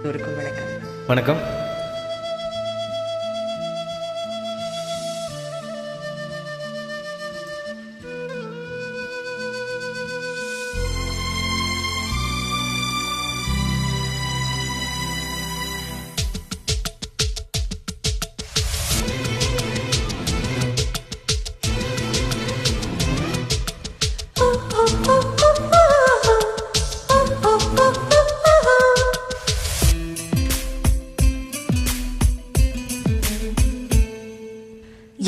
வணக்கம். வணக்கம்.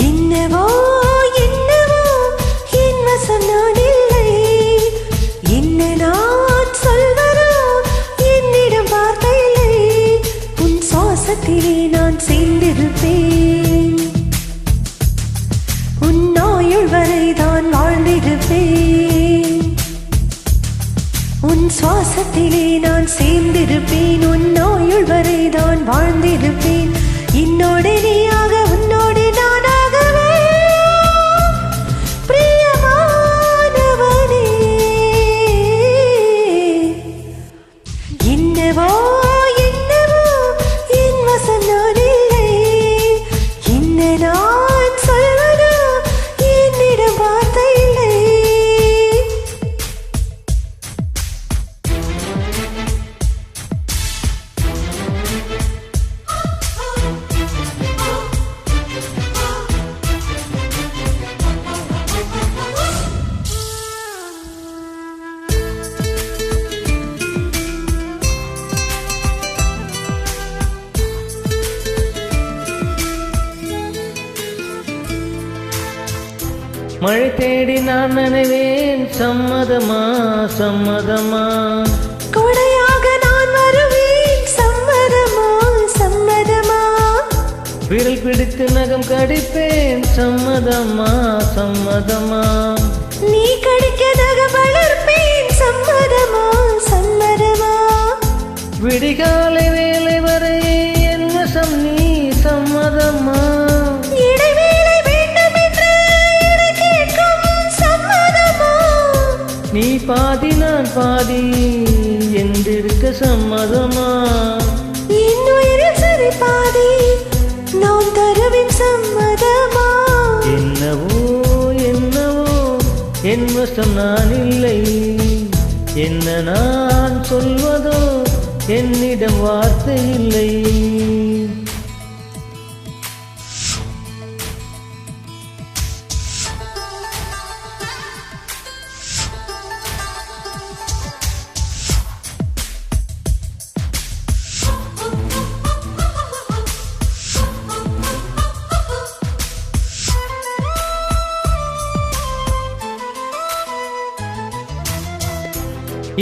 என்னவோ என்னவோ என் வசம் நான் இல்லை, என்ன நான் சொல்வதோ என்னிடம் வார்த்தை இல்லை. உன் சுவாசத்திலே நான் சேர்ந்திருப்பேன், உன் ஆயுள் வரை தான் வாழ்ந்திருப்பேன். உன் சுவாசத்திலே நான் சேர்ந்திருப்பேன், உன் ஆயுள் வரை தான் வாழ்ந்திருப்பேன். என்னோடு நீயாக உன்னோடு நானாகவே பிரியமானவனே. என்னவோ என்னவோ என் வசம் நான் இல்லை, என்ன நான் சொல்வதோ என்னிடம் வார்த்தை இல்லை. மழை தேடி நான் நினைவேன், சம்மதமா சம்மதமா. கொடையாக நான் வருவேன், சம்மதமா சம்மதமா. விரல் பிடித்து நகம் கடிப்பேன், சம்மதமா சம்மதமா. நீ கடிக்க நகம் வளர்ப்பேன், சம்மதமா சம்மதமா. விடிகாலை வேலை வரை என் வசம் நீ, சம்மதமா. இடைவேளை வேண்டும் என்று இதை கேட்கும், சம்மதமா. நீ பாதி நான் பாதி என்றிருக்க சம்மதமா. என் உயிரில் சரி பாதி நான் தருவேன், சம்மதமா. என்னவோ என்னவோ என் வசம் நான் இல்லை, என்ன நான் சொல்வதோ என்னிடம் வார்த்தை இல்லை.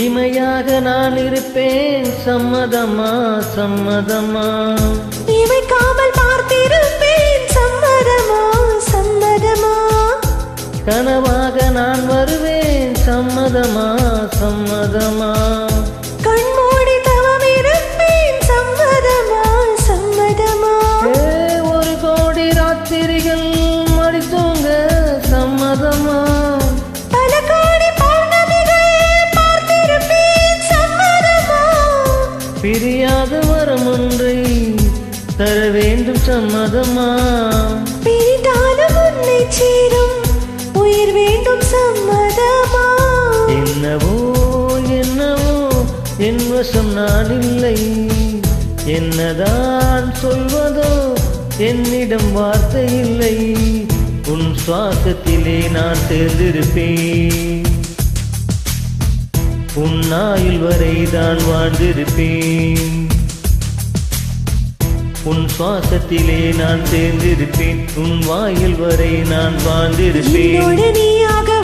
இமையாக நான் இருப்பேன், சம்மதமா சம்மதமா. இமைக்காமல் பார்த்திருப்பேன், சம்மதமா சம்மதமா. கனவாக நான் வருவேன், சம்மதமா சம்மதமா. கண்மூடி தவம் இருப்பேன், சம்மதமா சம்மதமா. ஒரு கோடி ராத்திரிகள் மடித்தூங்க, சம்மதமா. பல கோடி பௌர்ணமிகள் பார்த்திருப்பேன், சம்மதமா. பிரியாத வரம் ஒன்றை தர வேண்டும், சம்மதமா. பிரிந்தாலும் உன்னை சேரும் உயிர் வேண்டும், சம்மதமா. என்னவோ என்னவோ என் வசம் நான் இல்லை, என்னதான் சொல்வதோ என்னிடம் வார்த்தை இல்லை. உன் சுவாசத்திலே நான் சேர்ந்திருப்பேன், உன் ஆயுள் வரை தான் வாழ்ந்திருப்பேன். உன் சுவாசத்திலே நான் சேர்ந்திருப்பேன், உன் வாயில் வரை நான் வாழ்ந்திருப்பேன். என்னோடு நீயாக